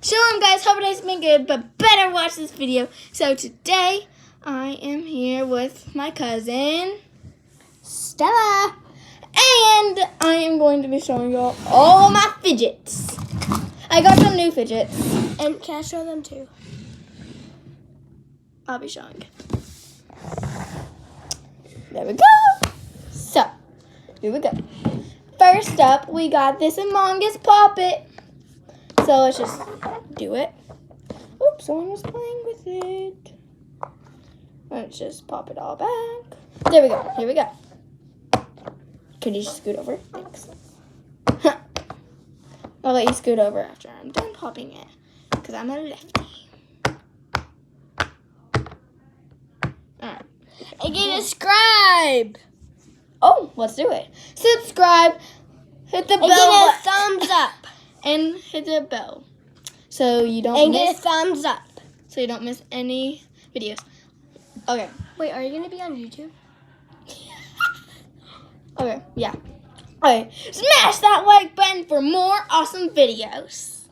Shalom guys, hope today's been good, but better watch this video. So today, I am here with my cousin, Stella. And I am going to be showing you all my fidgets. I got some new fidgets. And can I show them too? I'll be showing. There we go. So, here we go. First up, we got this Among Us puppet. So let's just do it. Oops, someone was playing with it. Let's just pop it all back. There we go. Here we go. Could you just scoot over? Thanks. I'll let you scoot over after I'm done popping it, because I'm a lefty. Alright. And get subscribe. Oh, let's do it. Subscribe. Hit the bell. And get a thumbs up. And hit the bell. So you don't And miss. get a thumbs up. So you don't miss any videos. Okay. Wait, are you going to be on YouTube? Okay, yeah. Okay, smash that like button for more awesome videos.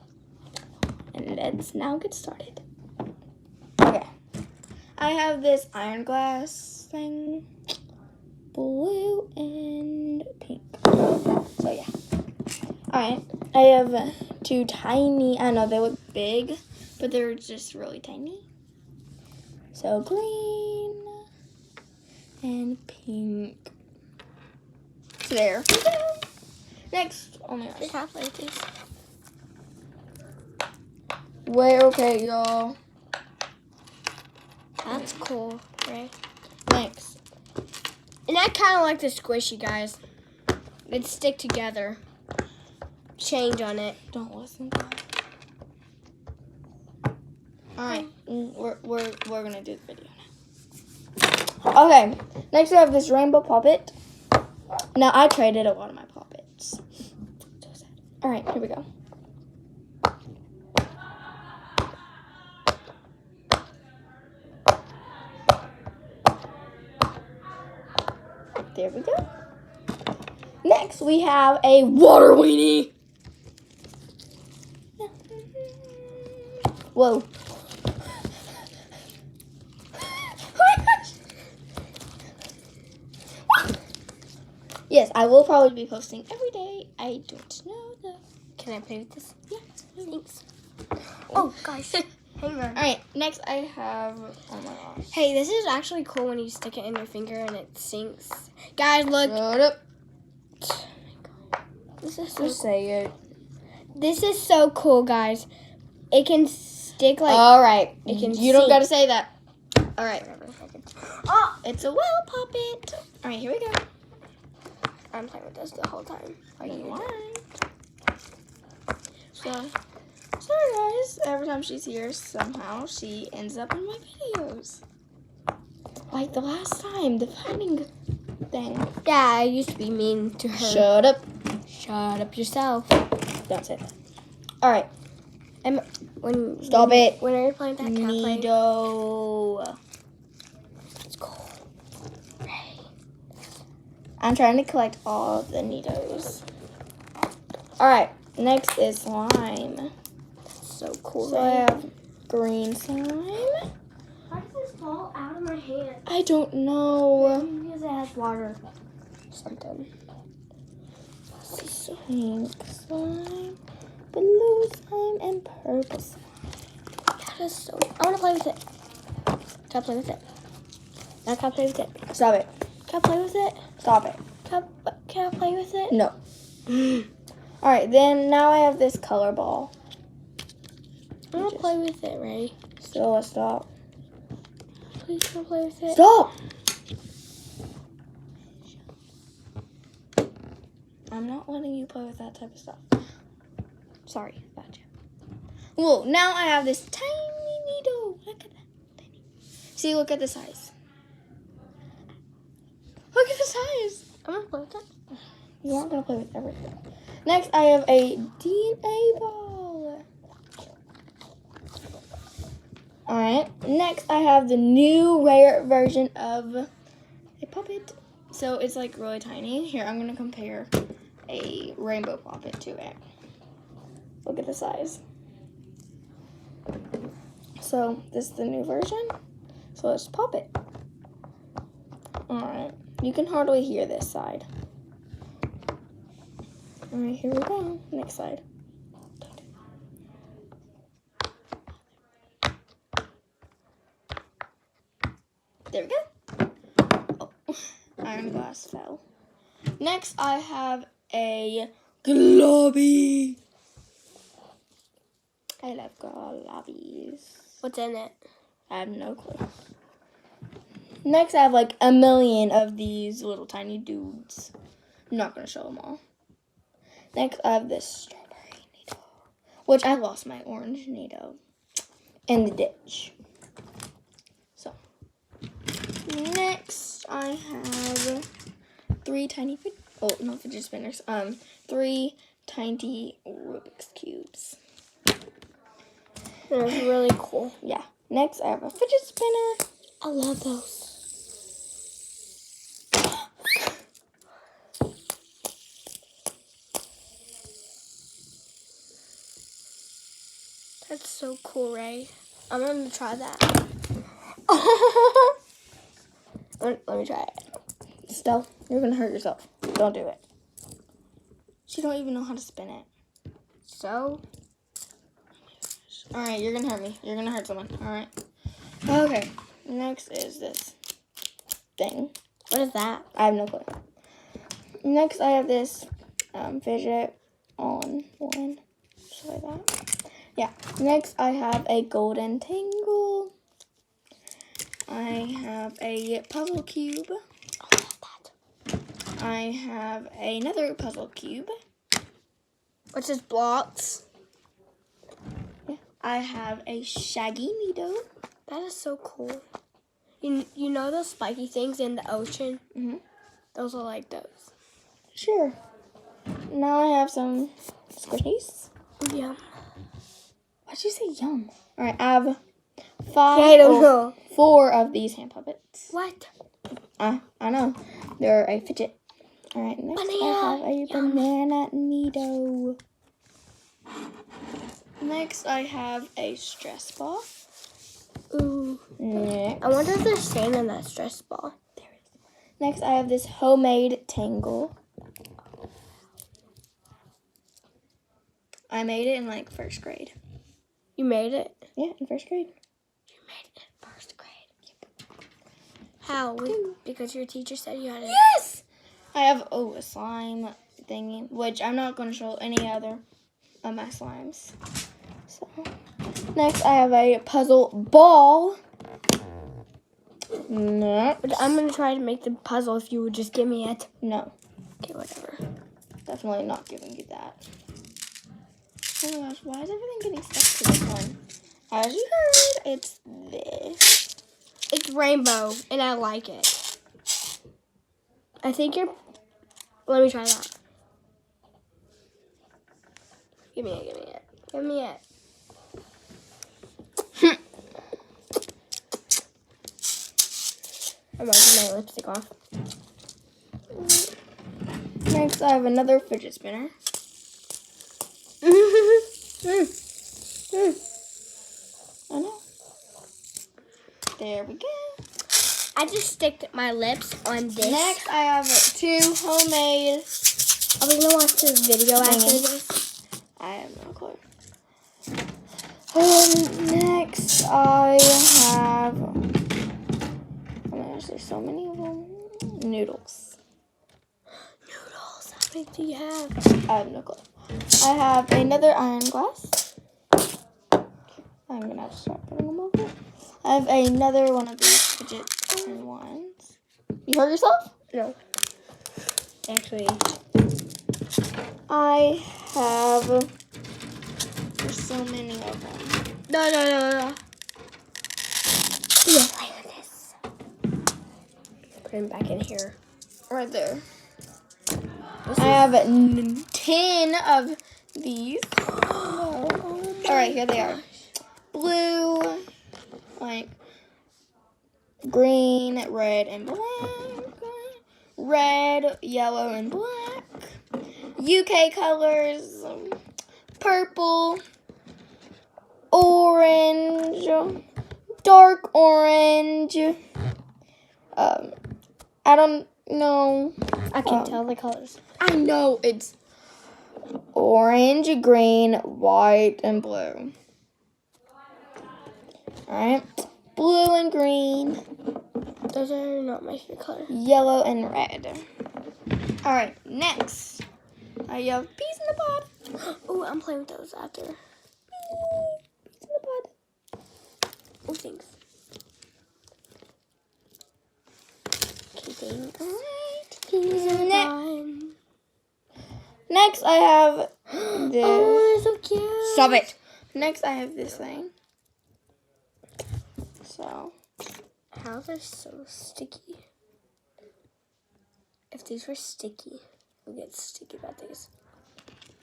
And let's now get started. Okay. I have this iron glass thing. Blue and pink. So yeah. Alright. I have two tiny, I know they look big, but they're just really tiny. So green and pink. There we go. Next, oh my gosh. Can I play with these? Wait, okay, y'all. That's cool, right? Next. And I kind of like the squishy, guys. They'd stick together. Change on it. Don't listen to that. Alright, we're gonna do the video now. Okay, next we have this rainbow puppet. Now I traded a lot of my puppets. So sad. Alright, here we go. There we go. Next we have a water weenie. Whoa. Yes, I will probably be posting every day. I don't know though. Can I play with this? Yeah, Thanks. Oh, gosh. Hang on. Alright, next I have, oh my gosh. Hey, this is actually cool when you stick it in your finger and it sinks. Guys, look. Shut up. This is Just say it. This is so cool, guys. It can stick like. Alright, it can you don't sink. gotta say that. Alright. Oh, It's a well puppet. Alright, here we go. I'm playing with this the whole time. Like you want. So, sorry guys. Every time she's here, somehow she ends up in my videos. Like the last time, the fighting thing. Yeah, I used to be mean to her. Shut up. Shut up yourself. Don't say that. Alright. Stop when, it. When are you playing that? Can I play? Nido. It's cool. I'm trying to collect all of the Nidos. Alright, next is slime. So cool. So I have green slime. How does this fall out of my hand? I don't know. Because it has water. Something. Pink slime, blue slime, and purple slime. That is so. I want to play with it. Can I play with it? I can't play with it. Stop it. Can I play with it? Stop it. Can I play with it? No. Alright, then now I have this color ball. I want to play with it, Ray. So let's stop. Please can I play with it? Stop! I'm not letting you play with that type of stuff. Sorry about you. Whoa, now I have this tiny needle. Look at that. Tiny. See, look at the size. Look at the size. I'm going to play with it. You aren't going to play with everything. Next, I have a DNA ball. Alright, next I have the new rare version of a puppet. So it's like really tiny. Here, I'm going to compare a rainbow puppet to it. Look at the size. So this is the new version. So let's pop it. Alright. You can hardly hear this side. Alright, here we go. Next side. There we go. Oh, iron glass fell. Next, I have a globby. I love globbies. What's in it? I have no clue. Next, I have like a million of these little tiny dudes. I'm not going to show them all. Next, I have this strawberry needle, which I lost my orange needle in the ditch. So, next, I have three tiny fidget spinners. 3 tiny Rubik's cubes. They're really cool. Yeah. Next, I have a fidget spinner. I love those. That's so cool, Ray. I'm gonna try that. Let me try it. Stella, you're gonna hurt yourself. Don't do it. She don't even know how to spin it. So? Alright, you're gonna hurt me. You're gonna hurt someone. Alright. Okay. Next is this thing. What is that? I have no clue. Next, I have this fidget on one. Just like that. Yeah. Next, I have a golden tangle. I have a puzzle cube. Oh, I love that. I have another puzzle cube. What's this, blocks? Yeah. I have a shaggy needle. That is so cool. You know those spiky things in the ocean? Mm-hmm. Those are like those. Sure. Now I have some squishies. Yeah. Why'd you say yum? Alright, I have 5 I don't know. 4 of these hand puppets. What? I know. They're a fidget. Alright, next I have a banana needle. Next I have a stress ball. Ooh. Next, I wonder if there's sand in that stress ball. there is. Next I have this homemade tangle. I made it in like 1st grade. You made it? Yeah, in 1st grade. You made it in 1st grade? Yep. How? Because your teacher said you had it? Yes! I have, a slime thingy, which I'm not going to show any other of my slimes. So, next I have a puzzle ball. Next. But I'm going to try to make the puzzle if you would just give me it. No, Okay, whatever. definitely not giving you that. Oh my gosh, why is everything getting stuck to this one? As you heard, it's this. It's rainbow, and I like it. I think you're... Let me try that. Give me it, give me it. Give me it. I'm wiping my lipstick off. Next, I have another fidget spinner. I know. There we go. I just sticked my lips on this. Next, I have 2 homemade. Are we gonna watch this video after this? I have no clue. Next, I have. Oh my gosh, there's so many of them. Noodles. Noodles. How many do you have? I have no clue. I have another iron glass. I'm gonna have to start putting them over. I have another one of these fidget ones. You hurt yourself? No. Actually. I have. There's so many of them. No. Yeah, play with this. Put him back in here. Right there. I have 10 of these. Alright, here they are. Blue, like green, red, and black. Red, yellow, and black. UK colors. Purple, orange, dark orange. I don't know. I can tell the colors. I know it's orange, green, white, and blue. Alright. Blue and green. Those are not my favorite color. Yellow and red. Alright, next. I have peas in the pod. Oh, I'm playing with those after. Peas in the pod. Oh, thanks. Okay, thanks. Alright. Peas in the pod. Next, I have this. Oh, they're so cute. Stop it. Next, I have this thing. So. How they're so sticky. If these were sticky, we'll get sticky about these.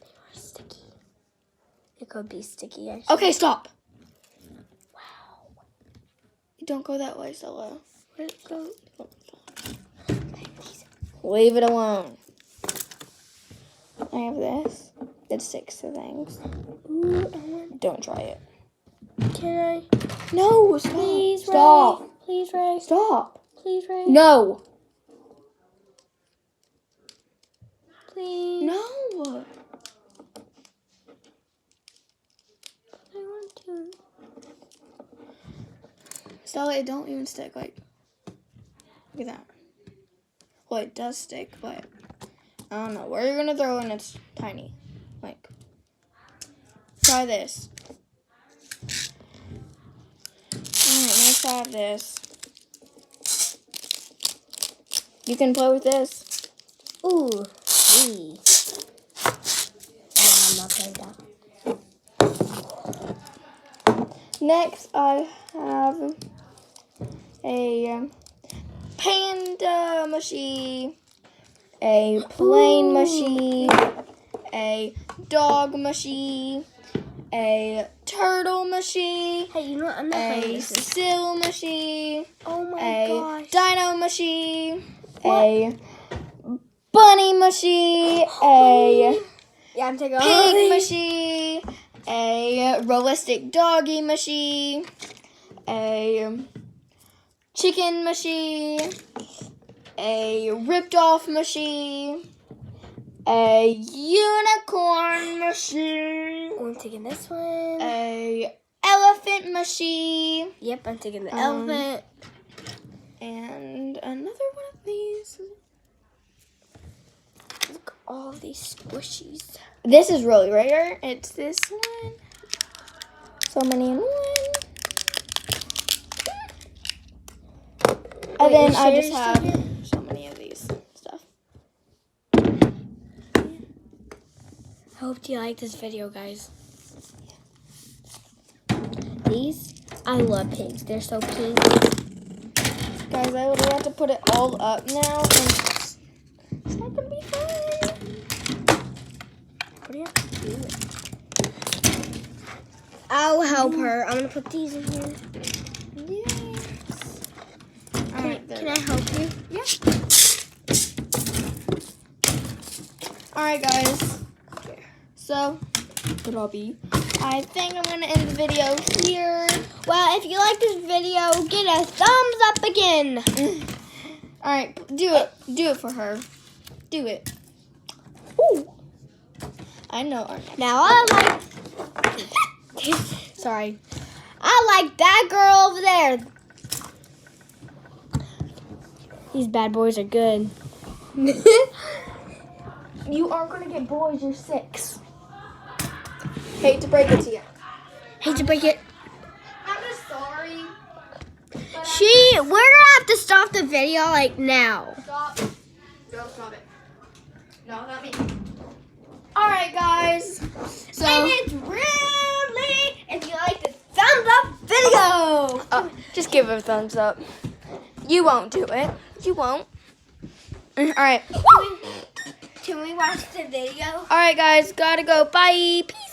They are sticky. It could be sticky, actually. Okay, stop. Wow. Don't go that way, Solo. Where'd it go? Leave it alone. I have this. It sticks to things. Ooh, Don't try it. can I? No, stop. Please, Stop. Ray. Please, Ray. Stop. Please, Ray. No. Please. No. I want to. Stella, it don't even stick. Like, look at that. Well, it does stick, but I don't know where you're gonna throw it and it's tiny. Like, try this. Alright, let's try this. You can play with this. Ooh, sweet. No, I'm not playing that. Next, I have a panda mushie, a plain mushie, a dog mushie, a turtle mushie, Hey, you know what? I'm not playing a this. seal mushie, Oh my a gosh. dino mushie, What? a bunny mushie, a Yeah, I'm taking all pig these. mushie, a realistic doggy mushie, a chicken mushie, a ripped off mushie, a unicorn mushie, Oh, I'm taking this one. a elephant mushie, Yep, I'm taking the elephant. and another one of these. Look at all these squishies. This is really rare. It's this one. So many in one. And Wait, then is I yours just still have here? so many of these stuff. I hope you like this video, guys. These, I love pigs. They're so pink. Guys, I would have to put it all up now. And it's not going to be fun. What do you have to do with it? I'll help her. I'm going to put these in here. Yes. All right, Can I help you? Yeah. All right, guys. So, I think I'm gonna end the video here. Well, if you like this video, get a thumbs up again. All right, do it. Do it for her. Do it. Ooh. I know. Now I like. Sorry. I like that girl over there. These bad boys are good. You aren't gonna get boys. You're 6. Hate to break it to you. Hate to break it. I'm just sorry. We're gonna have to stop the video like now. Stop. Don't stop it. No, not me. All right, guys. So. And it's really, if you like this thumbs up video. Just give it a thumbs up. You won't do it. You won't. All right. Can we watch the video? All right, guys. Gotta go. Bye. Peace.